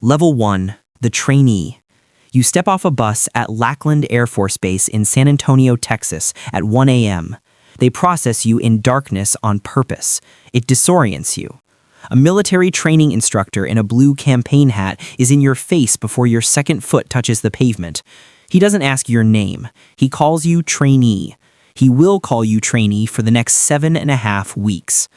Level 1, the Trainee. You step off a bus at Lackland Air Force Base in San Antonio, Texas at 1 a.m. They process you in darkness on purpose. It disorients you. A military training instructor in a blue campaign hat is in your face before your second foot touches the pavement. He doesn't ask your name. He calls you Trainee. He will call you Trainee for the next 7.5 weeks.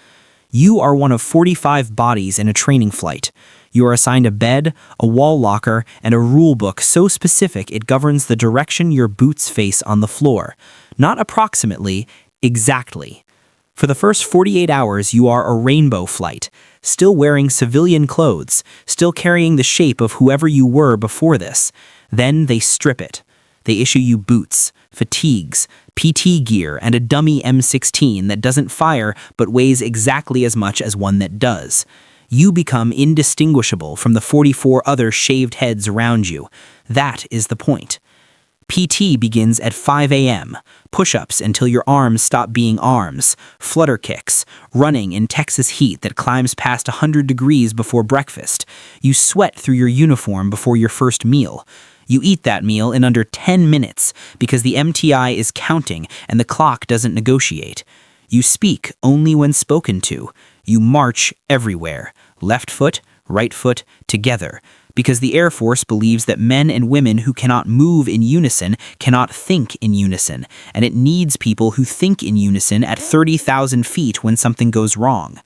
You are one of 45 bodies in a training flight. You are assigned a bed, a wall locker, and a rule book so specific it governs the direction your boots face on the floor. Not approximately, exactly. For the first 48 hours, you are a rainbow flight, still wearing civilian clothes, still carrying the shape of whoever you were before this. Then they strip it. They issue you boots, fatigues, PT gear, and a dummy M16 that doesn't fire but weighs exactly as much as one that does. You become indistinguishable from the 44 other shaved heads around you. That is the point. PT begins at 5 a.m., push-ups until your arms stop being arms, flutter kicks, running in Texas heat that climbs past 100 degrees before breakfast. You sweat through your uniform before your first meal. You eat that meal in under 10 minutes because the MTI is counting and the clock doesn't negotiate. You speak only when spoken to. You march everywhere, left foot, right foot, together, because the Air Force believes that men and women who cannot move in unison cannot think in unison, and it needs people who think in unison at 30,000 feet when something goes wrong.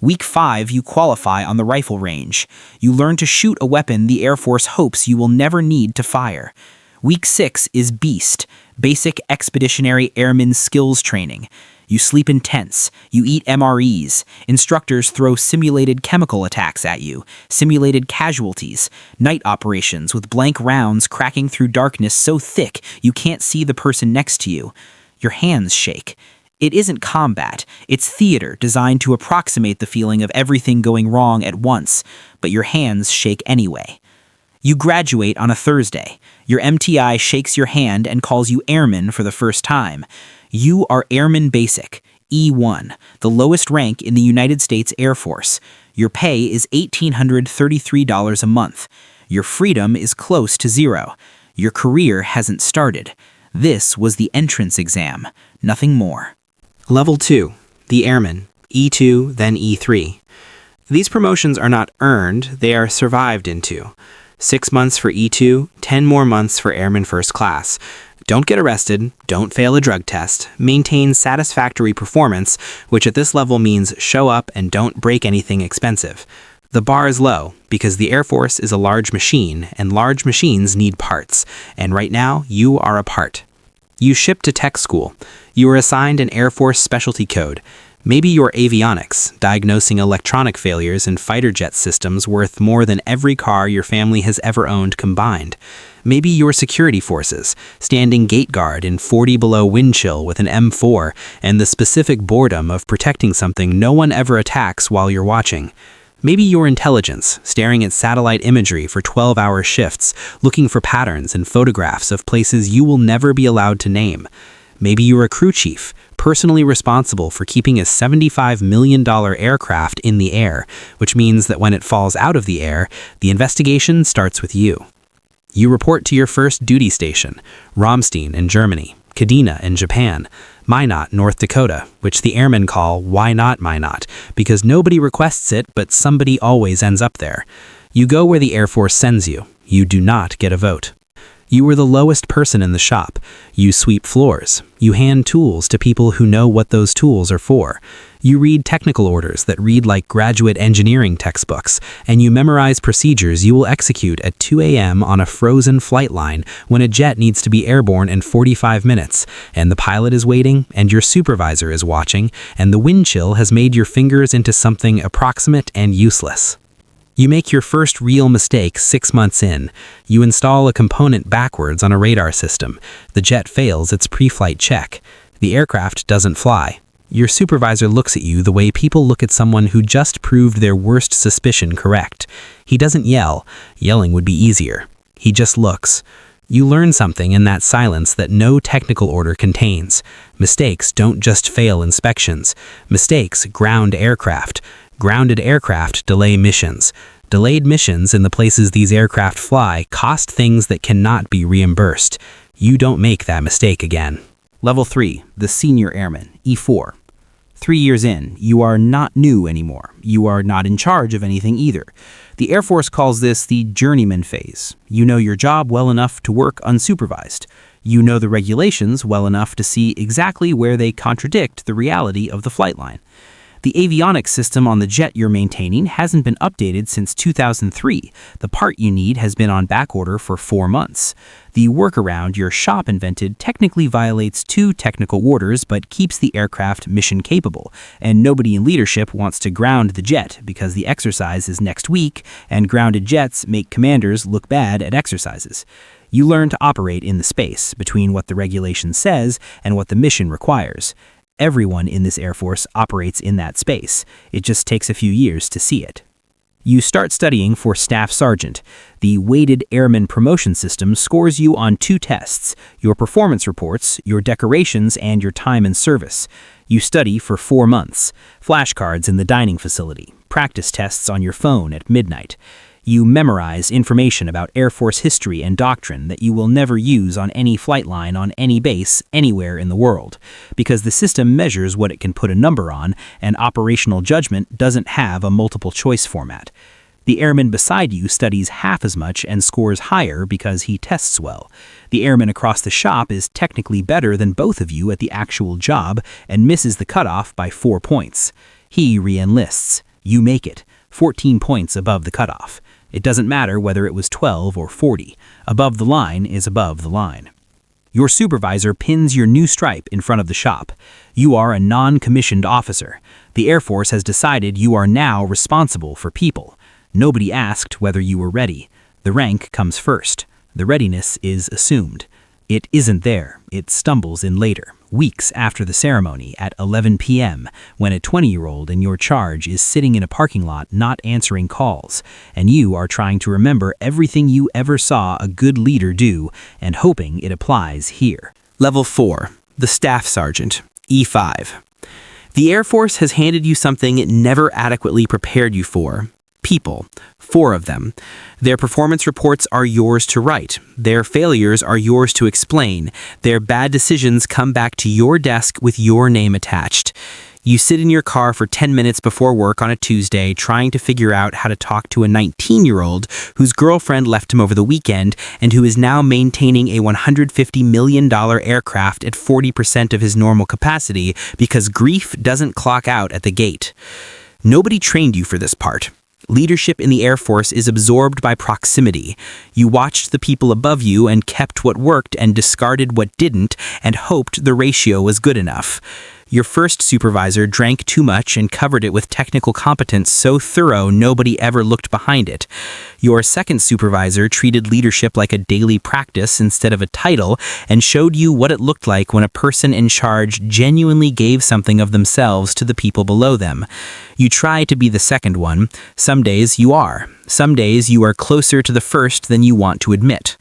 Week 5, you qualify on the rifle range. You learn to shoot a weapon the Air Force hopes you will never need to fire. Week 6 is BEAST, Basic Expeditionary Airman Skills Training. You sleep in tents, you eat MREs, instructors throw simulated chemical attacks at you, simulated casualties, night operations with blank rounds cracking through darkness so thick you can't see the person next to you. Your hands shake. It isn't combat, it's theater designed to approximate the feeling of everything going wrong at once, but your hands shake anyway. You graduate on a Thursday. Your MTI shakes your hand and calls you Airman for the first time. You are Airman Basic, E1, the lowest rank in the United States Air Force. Your pay is $1,833 a month. Your freedom is close to zero. Your career hasn't started. This was the entrance exam, nothing more. Level 2, the Airman, E2, then E3. These promotions are not earned, they are survived into. 6 months for E2, 10 more months for Airman First Class. Don't get arrested, don't fail a drug test, maintain satisfactory performance, which at this level means show up and don't break anything expensive. The bar is low because the Air Force is a large machine and large machines need parts, and right now you are a part. You ship to tech school. You are assigned an Air Force specialty code. Maybe you're avionics, diagnosing electronic failures in fighter jet systems worth more than every car your family has ever owned combined. Maybe you're security forces, standing gate guard in 40 below wind chill with an M4 and the specific boredom of protecting something no one ever attacks while you're watching. Maybe you're intelligence, staring at satellite imagery for 12-hour shifts, looking for patterns and photographs of places you will never be allowed to name. Maybe you're a crew chief, personally responsible for keeping a $75 million aircraft in the air, which means that when it falls out of the air, the investigation starts with you. You report to your first duty station, Ramstein in Germany, Kadena in Japan, Minot, North Dakota, which the airmen call Why Not Minot, because nobody requests it, but somebody always ends up there. You go where the Air Force sends you. You do not get a vote. You are the lowest person in the shop. You sweep floors. You hand tools to people who know what those tools are for. You read technical orders that read like graduate engineering textbooks, and you memorize procedures you will execute at 2 a.m. on a frozen flight line when a jet needs to be airborne in 45 minutes, and the pilot is waiting, and your supervisor is watching, and the wind chill has made your fingers into something approximate and useless. You make your first real mistake 6 months in. You install a component backwards on a radar system. The jet fails its pre-flight check. The aircraft doesn't fly. Your supervisor looks at you the way people look at someone who just proved their worst suspicion correct. He doesn't yell. Yelling would be easier. He just looks. You learn something in that silence that no technical order contains. Mistakes don't just fail inspections. Mistakes ground aircraft. Grounded aircraft delay missions. Delayed missions in the places these aircraft fly cost things that cannot be reimbursed. You don't make that mistake again. Level 3, the Senior Airman, E4. 3 years in, you are not new anymore. You are not in charge of anything either. The Air Force calls this the Journeyman phase. You know your job well enough to work unsupervised. You know the regulations well enough to see exactly where they contradict the reality of the flight line. The avionics system on the jet you're maintaining hasn't been updated since 2003. The part you need has been on back order for 4 months. The workaround your shop invented technically violates 2 technical orders but keeps the aircraft mission capable, and nobody in leadership wants to ground the jet because the exercise is next week, and grounded jets make commanders look bad at exercises. You learn to operate in the space between what the regulation says and what the mission requires. Everyone in this Air Force operates in that space. It just takes a few years to see it. You start studying for Staff Sergeant. The weighted airman promotion system scores you on 2 tests, your performance reports, your decorations, and your time in service. You study for 4 months. Flashcards in the dining facility. Practice tests on your phone at midnight. You memorize information about Air Force history and doctrine that you will never use on any flight line on any base anywhere in the world, because the system measures what it can put a number on, and operational judgment doesn't have a multiple choice format. The airman beside you studies half as much and scores higher because he tests well. The airman across the shop is technically better than both of you at the actual job and misses the cutoff by 4 points. He re-enlists. You make it. 14 points above the cutoff. It doesn't matter whether it was 12 or 40. Above the line is above the line. Your supervisor pins your new stripe in front of the shop. You are a non-commissioned officer. The Air Force has decided you are now responsible for people. Nobody asked whether you were ready. The rank comes first. The readiness is assumed. It isn't there. It stumbles in later, weeks after the ceremony at 11 p.m., when a 20-year-old in your charge is sitting in a parking lot not answering calls, and you are trying to remember everything you ever saw a good leader do and hoping it applies here. Level 4, the Staff Sergeant, E5. The Air Force has handed you something it never adequately prepared you for. People. 4 of them. Their performance reports are yours to write. Their failures are yours to explain. Their bad decisions come back to your desk with your name attached. You sit in your car for 10 minutes before work on a Tuesday trying to figure out how to talk to a 19-year-old whose girlfriend left him over the weekend and who is now maintaining a $150 million aircraft at 40% of his normal capacity because grief doesn't clock out at the gate. Nobody trained you for this part. Leadership in the Air Force is absorbed by proximity. You watched the people above you and kept what worked and discarded what didn't and hoped the ratio was good enough. Your first supervisor drank too much and covered it with technical competence so thorough nobody ever looked behind it. Your second supervisor treated leadership like a daily practice instead of a title and showed you what it looked like when a person in charge genuinely gave something of themselves to the people below them. You try to be the second one. Some days you are. Some days you are closer to the first than you want to admit.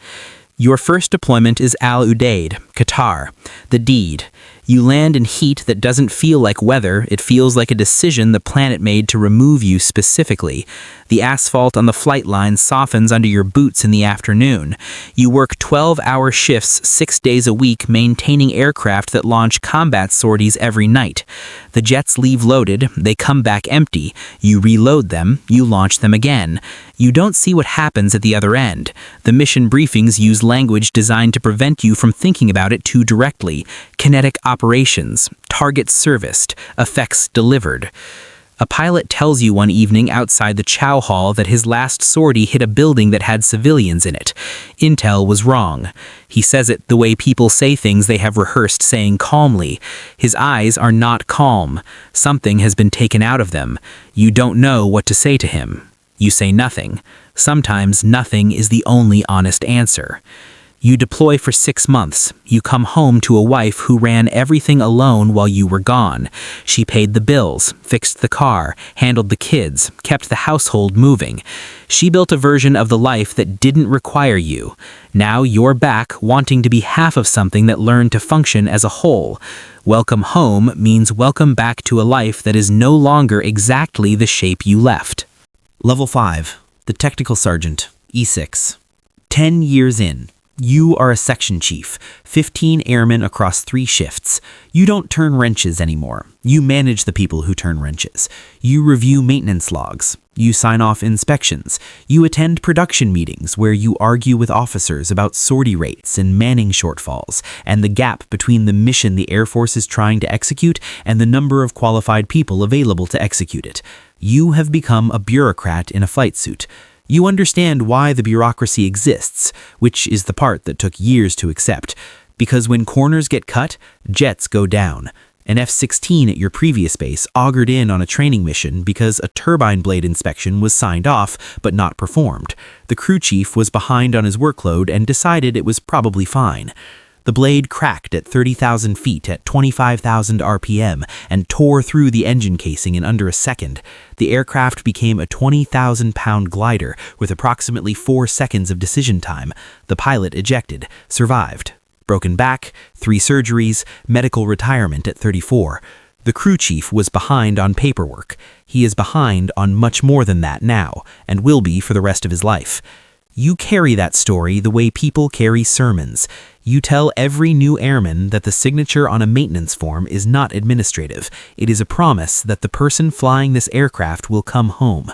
Your first deployment is Al Udeid, Qatar, the deed. You land in heat that doesn't feel like weather, it feels like a decision the planet made to remove you specifically. The asphalt on the flight line softens under your boots in the afternoon. You work 12-hour shifts 6 days a week maintaining aircraft that launch combat sorties every night. The jets leave loaded, they come back empty. You reload them, you launch them again. You don't see what happens at the other end. The mission briefings use language designed to prevent you from thinking about it too directly. Kinetic operations, targets serviced, effects delivered. A pilot tells you one evening outside the chow hall that his last sortie hit a building that had civilians in it. Intel was wrong. He says it the way people say things they have rehearsed saying calmly. His eyes are not calm. Something has been taken out of them. You don't know what to say to him. You say nothing. Sometimes nothing is the only honest answer. You deploy for 6 months. You come home to a wife who ran everything alone while you were gone. She paid the bills, fixed the car, handled the kids, kept the household moving. She built a version of the life that didn't require you. Now you're back wanting to be half of something that learned to function as a whole. Welcome home means welcome back to a life that is no longer exactly the shape you left. Level 5, The Technical Sergeant, E6. 10 years in. You are a section chief, 15 airmen across 3 shifts. You don't turn wrenches anymore. You manage the people who turn wrenches. You review maintenance logs. You sign off inspections. You attend production meetings where you argue with officers about sortie rates and manning shortfalls, and the gap between the mission the Air Force is trying to execute and the number of qualified people available to execute it. You have become a bureaucrat in a flight suit. You understand why the bureaucracy exists, which is the part that took years to accept. Because when corners get cut, jets go down. An F-16 at your previous base augured in on a training mission because a turbine blade inspection was signed off but not performed. The crew chief was behind on his workload and decided it was probably fine. The blade cracked at 30,000 feet at 25,000 RPM and tore through the engine casing in under a second. The aircraft became a 20,000-pound glider with approximately 4 seconds of decision time. The pilot ejected, survived. Broken back, 3 surgeries, medical retirement at 34. The crew chief was behind on paperwork. He is behind on much more than that now, and will be for the rest of his life. You carry that story the way people carry sermons. You tell every new airman that the signature on a maintenance form is not administrative. It is a promise that the person flying this aircraft will come home.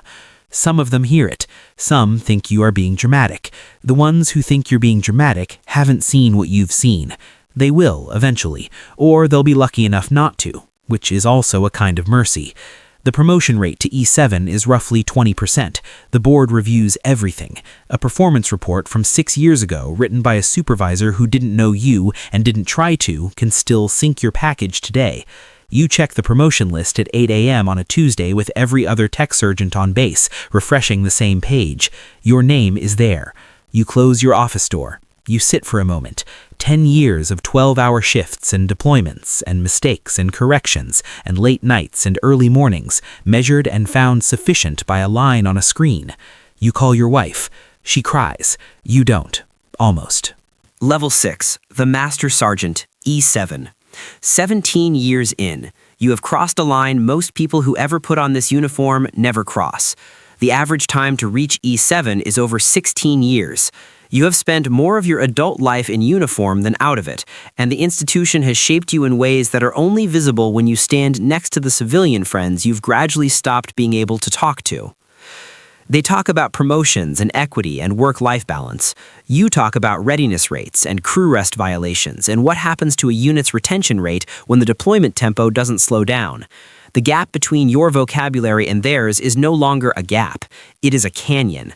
Some of them hear it. Some think you are being dramatic. The ones who think you're being dramatic haven't seen what you've seen. They will, eventually, or they'll be lucky enough not to, which is also a kind of mercy. The promotion rate to E7 is roughly 20%. The board reviews everything. A performance report from 6 years ago, written by a supervisor who didn't know you and didn't try to, can still sync your package today. You check the promotion list at 8 a.m. on a Tuesday with every other tech sergeant on base, refreshing the same page. Your name is there. You close your office door. You sit for a moment. 10 years of 12-hour shifts and deployments and mistakes and corrections and late nights and early mornings, measured and found sufficient by a line on a screen. You call your wife. She cries. You don't. Almost. Level 6, the Master Sergeant, E7. 17 years in. You have crossed a line most people who ever put on this uniform never cross. The average time to reach E7 is over 16 years. You have spent more of your adult life in uniform than out of it, and the institution has shaped you in ways that are only visible when you stand next to the civilian friends you've gradually stopped being able to talk to. They talk about promotions and equity and work-life balance. You talk about readiness rates and crew rest violations and what happens to a unit's retention rate when the deployment tempo doesn't slow down. The gap between your vocabulary and theirs is no longer a gap. It is a canyon.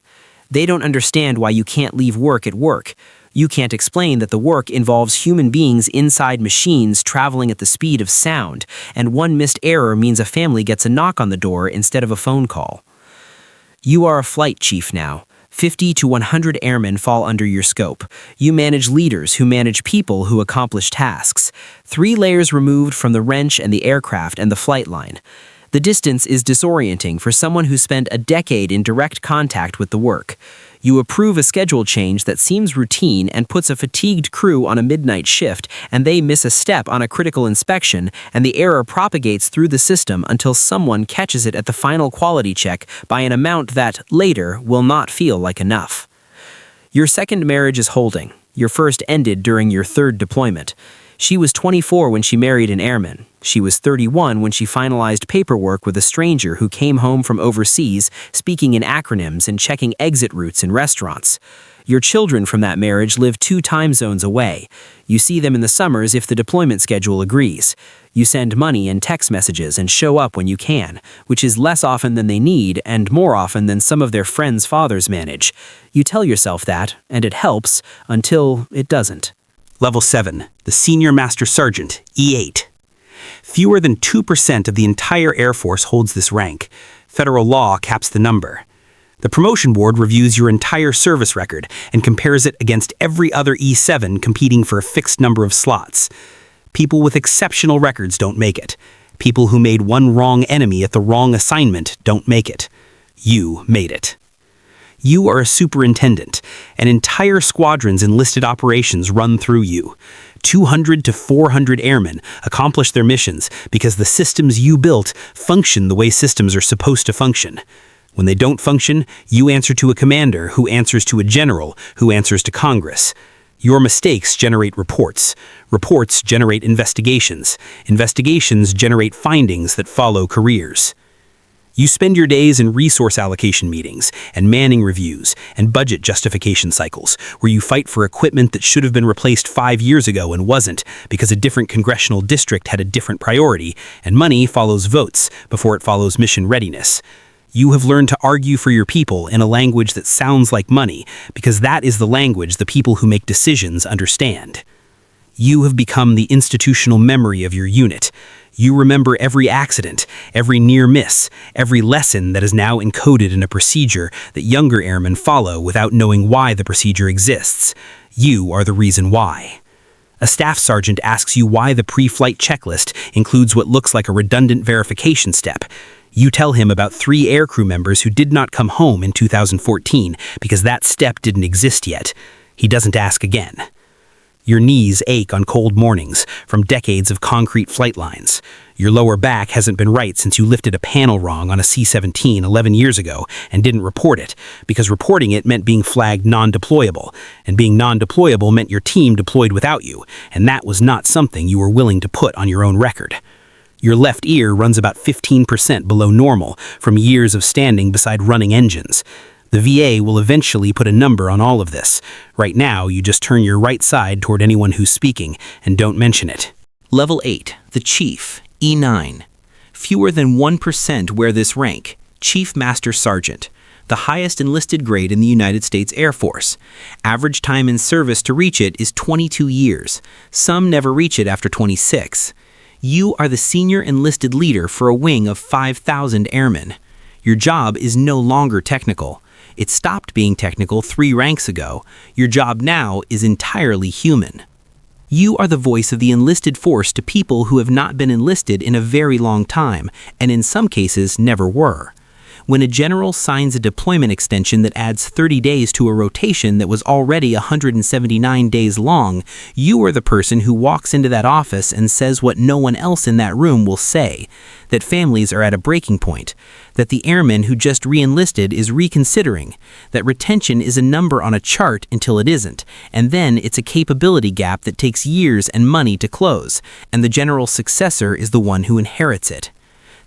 They don't understand why you can't leave work at work. You can't explain that the work involves human beings inside machines traveling at the speed of sound, and one missed error means a family gets a knock on the door instead of a phone call. You are a flight chief now. 50 to 100 airmen fall under your scope. You manage leaders who manage people who accomplish tasks. 3 layers removed from the wrench and the aircraft and the flight line. The distance is disorienting for someone who spent a decade in direct contact with the work. You approve a schedule change that seems routine and puts a fatigued crew on a midnight shift, and they miss a step on a critical inspection, and the error propagates through the system until someone catches it at the final quality check by an amount that, later, will not feel like enough. Your second marriage is holding. Your first ended during your 3rd deployment. She was 24 when she married an airman. She was 31 when she finalized paperwork with a stranger who came home from overseas, speaking in acronyms and checking exit routes in restaurants. Your children from that marriage live 2 time zones away. You see them in the summers if the deployment schedule agrees. You send money and text messages and show up when you can, which is less often than they need and more often than some of their friends' fathers manage. You tell yourself that, and it helps, until it doesn't. Level 7, the Senior Master Sergeant, E8. Fewer than 2% of the entire Air Force holds this rank. Federal law caps the number. The promotion board reviews your entire service record and compares it against every other E7 competing for a fixed number of slots. People with exceptional records don't make it. People who made one wrong enemy at the wrong assignment don't make it. You made it. You are a superintendent. An entire squadron's enlisted operations run through you. 200 to 400 airmen accomplish their missions because the systems you built function the way systems are supposed to function. When they don't function, you answer to a commander who answers to a general who answers to Congress. Your mistakes generate reports. Reports generate investigations. Investigations generate findings that follow careers. You spend your days in resource allocation meetings and manning reviews and budget justification cycles where you fight for equipment that should have been replaced 5 years ago and wasn't because a different congressional district had a different priority, and money follows votes before it follows mission readiness. You have learned to argue for your people in a language that sounds like money because that is the language the people who make decisions understand. You have become the institutional memory of your unit. You remember every accident, every near miss, every lesson that is now encoded in a procedure that younger airmen follow without knowing why the procedure exists. You are the reason why. A staff sergeant asks you why the pre-flight checklist includes what looks like a redundant verification step. You tell him about 3 aircrew members who did not come home in 2014 because that step didn't exist yet. He doesn't ask again. Your knees ache on cold mornings from decades of concrete flight lines. Your lower back hasn't been right since you lifted a panel wrong on a C-17 11 years ago and didn't report it, because reporting it meant being flagged non-deployable, and being non-deployable meant your team deployed without you, and that was not something you were willing to put on your own record. Your left ear runs about 15% below normal from years of standing beside running engines. The VA will eventually put a number on all of this. Right now, you just turn your right side toward anyone who's speaking and don't mention it. Level 8, the Chief, E9. Fewer than 1% wear this rank, Chief Master Sergeant, the highest enlisted grade in the United States Air Force. Average time in service to reach it is 22 years. Some never reach it after 26. You are the senior enlisted leader for a wing of 5,000 airmen. Your job is no longer technical. It stopped being technical 3 ranks ago. Your job now is entirely human. You are the voice of the enlisted force to people who have not been enlisted in a very long time, and in some cases never were. When a general signs a deployment extension that adds 30 days to a rotation that was already 179 days long, you are the person who walks into that office and says what no one else in that room will say, that families are at a breaking point, that the airman who just re-enlisted is reconsidering, that retention is a number on a chart until it isn't, and then it's a capability gap that takes years and money to close, and the general's successor is the one who inherits it.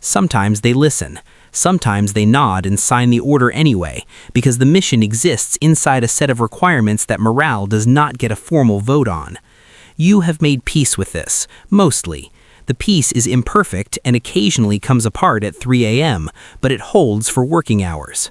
Sometimes they listen. Sometimes they nod and sign the order anyway, because the mission exists inside a set of requirements that morale does not get a formal vote on. You have made peace with this, mostly. The peace is imperfect and occasionally comes apart at 3 a.m., but it holds for working hours.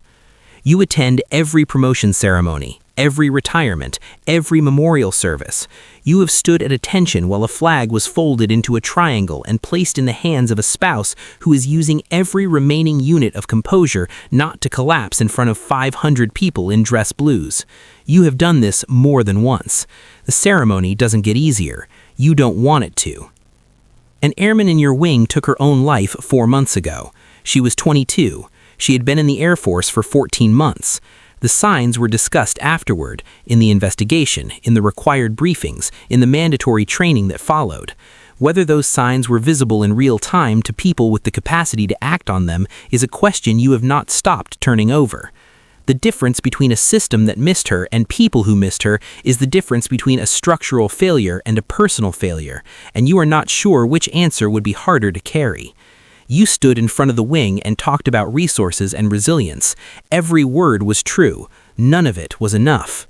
You attend every promotion ceremony, every retirement, every memorial service. You have stood at attention while a flag was folded into a triangle and placed in the hands of a spouse who is using every remaining unit of composure not to collapse in front of 500 people in dress blues. You have done this more than once. The ceremony doesn't get easier. You don't want it to. An airman in your wing took her own life 4 months ago. She was 22. She had been in the Air Force for 14 months. The signs were discussed afterward, in the investigation, in the required briefings, in the mandatory training that followed. Whether those signs were visible in real time to people with the capacity to act on them is a question you have not stopped turning over. The difference between a system that missed her and people who missed her is the difference between a structural failure and a personal failure, and you are not sure which answer would be harder to carry. You stood in front of the wing and talked about resources and resilience. Every word was true. None of it was enough.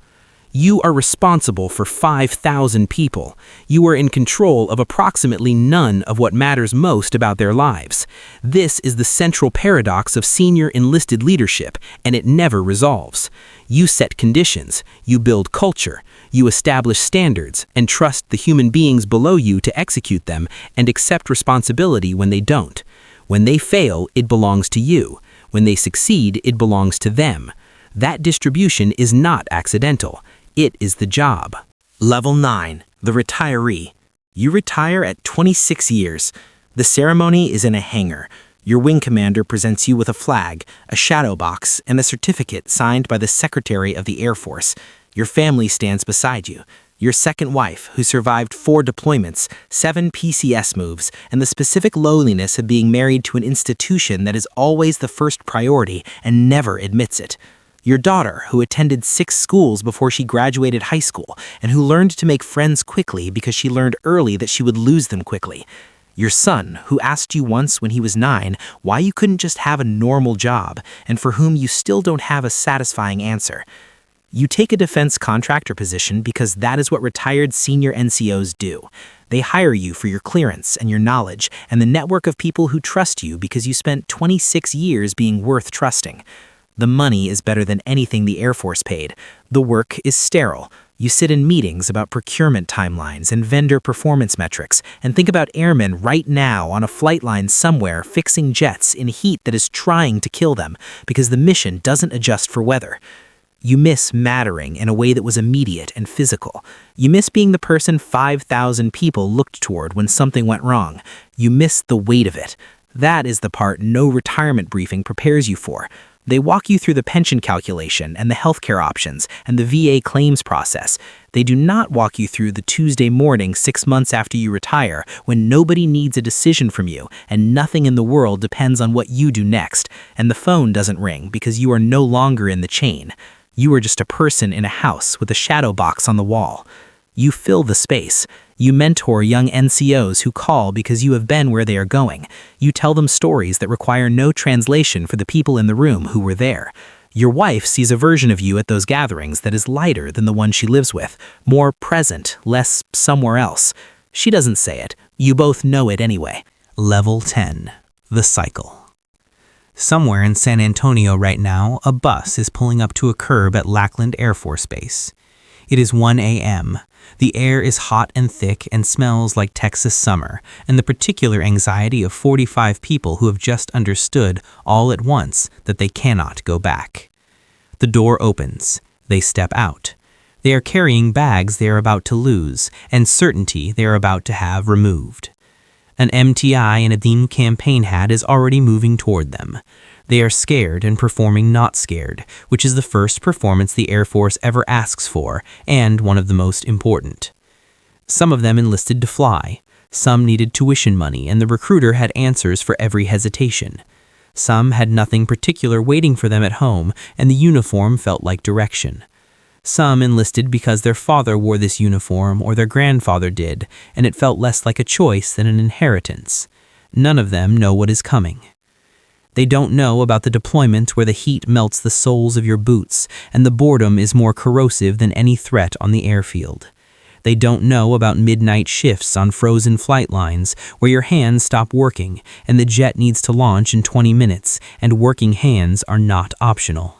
You are responsible for 5,000 people. You are in control of approximately none of what matters most about their lives. This is the central paradox of senior enlisted leadership, and it never resolves. You set conditions, you build culture, you establish standards, and trust the human beings below you to execute them and accept responsibility when they don't. When they fail, it belongs to you. When they succeed, it belongs to them. That distribution is not accidental. It is the job. Level 9, the retiree. You retire at 26 years. The ceremony is in a hangar. Your wing commander presents you with a flag, a shadow box, and a certificate signed by the Secretary of the Air Force. Your family stands beside you. Your second wife, who survived 4 deployments, 7 PCS moves, and the specific loneliness of being married to an institution that is always the first priority and never admits it. Your daughter, who attended 6 schools before she graduated high school and who learned to make friends quickly because she learned early that she would lose them quickly. Your son, who asked you once when he was 9 why you couldn't just have a normal job and for whom you still don't have a satisfying answer. You take a defense contractor position because that is what retired senior NCOs do. They hire you for your clearance and your knowledge and the network of people who trust you because you spent 26 years being worth trusting. The money is better than anything the Air Force paid. The work is sterile. You sit in meetings about procurement timelines and vendor performance metrics and think about airmen right now on a flight line somewhere fixing jets in heat that is trying to kill them because the mission doesn't adjust for weather. You miss mattering in a way that was immediate and physical. You miss being the person 5,000 people looked toward when something went wrong. You miss the weight of it. That is the part no retirement briefing prepares you for. They walk you through the pension calculation and the healthcare options and the VA claims process. They do not walk you through the Tuesday morning 6 months after you retire when nobody needs a decision from you and nothing in the world depends on what you do next, and the phone doesn't ring because you are no longer in the chain. You are just a person in a house with a shadow box on the wall. You fill the space. You mentor young NCOs who call because you have been where they are going. You tell them stories that require no translation for the people in the room who were there. Your wife sees a version of you at those gatherings that is lighter than the one she lives with, more present, less somewhere else. She doesn't say it. You both know it anyway. Level 10. The Cycle. Somewhere in San Antonio right now, a bus is pulling up to a curb at Lackland Air Force Base. It is 1 a.m. The air is hot and thick and smells like Texas summer, and the particular anxiety of 45 people who have just understood all at once that they cannot go back. The door opens. They step out. They are carrying bags they are about to lose, and certainty they are about to have removed. An MTI and a theme campaign hat is already moving toward them. They are scared and performing not scared, which is the first performance the Air Force ever asks for, and one of the most important. Some of them enlisted to fly. Some needed tuition money, and the recruiter had answers for every hesitation. Some had nothing particular waiting for them at home, and the uniform felt like direction. Some enlisted because their father wore this uniform or their grandfather did, and it felt less like a choice than an inheritance. None of them know what is coming. They don't know about the deployment where the heat melts the soles of your boots and the boredom is more corrosive than any threat on the airfield. They don't know about midnight shifts on frozen flight lines where your hands stop working and the jet needs to launch in 20 minutes and working hands are not optional.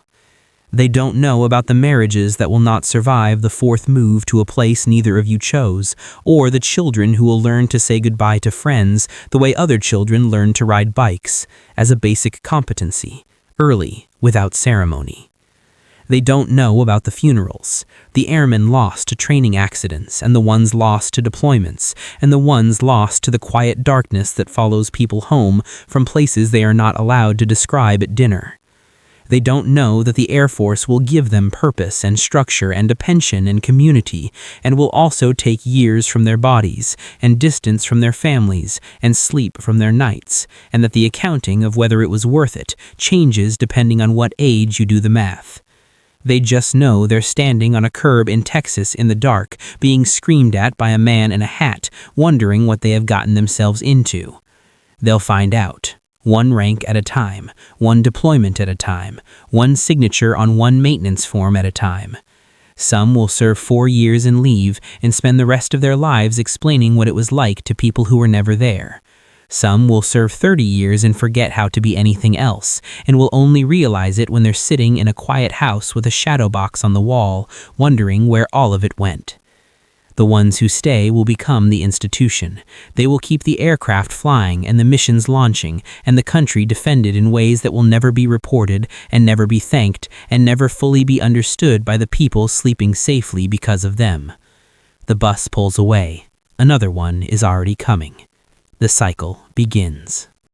They don't know about the marriages that will not survive the 4th move to a place neither of you chose, or the children who will learn to say goodbye to friends the way other children learn to ride bikes, as a basic competency, early, without ceremony. They don't know about the funerals, the airmen lost to training accidents, and the ones lost to deployments, and the ones lost to the quiet darkness that follows people home from places they are not allowed to describe at dinner. They don't know that the Air Force will give them purpose and structure and a pension and community, and will also take years from their bodies, and distance from their families, and sleep from their nights, and that the accounting of whether it was worth it changes depending on what age you do the math. They just know they're standing on a curb in Texas in the dark, being screamed at by a man in a hat, wondering what they have gotten themselves into. They'll find out. One rank at a time, one deployment at a time, one signature on one maintenance form at a time. Some will serve 4 years and leave and spend the rest of their lives explaining what it was like to people who were never there. Some will serve 30 years and forget how to be anything else, and will only realize it when they're sitting in a quiet house with a shadow box on the wall, wondering where all of it went. The ones who stay will become the institution. They will keep the aircraft flying and the missions launching and the country defended in ways that will never be reported and never be thanked and never fully be understood by the people sleeping safely because of them. The bus pulls away. Another one is already coming. The cycle begins.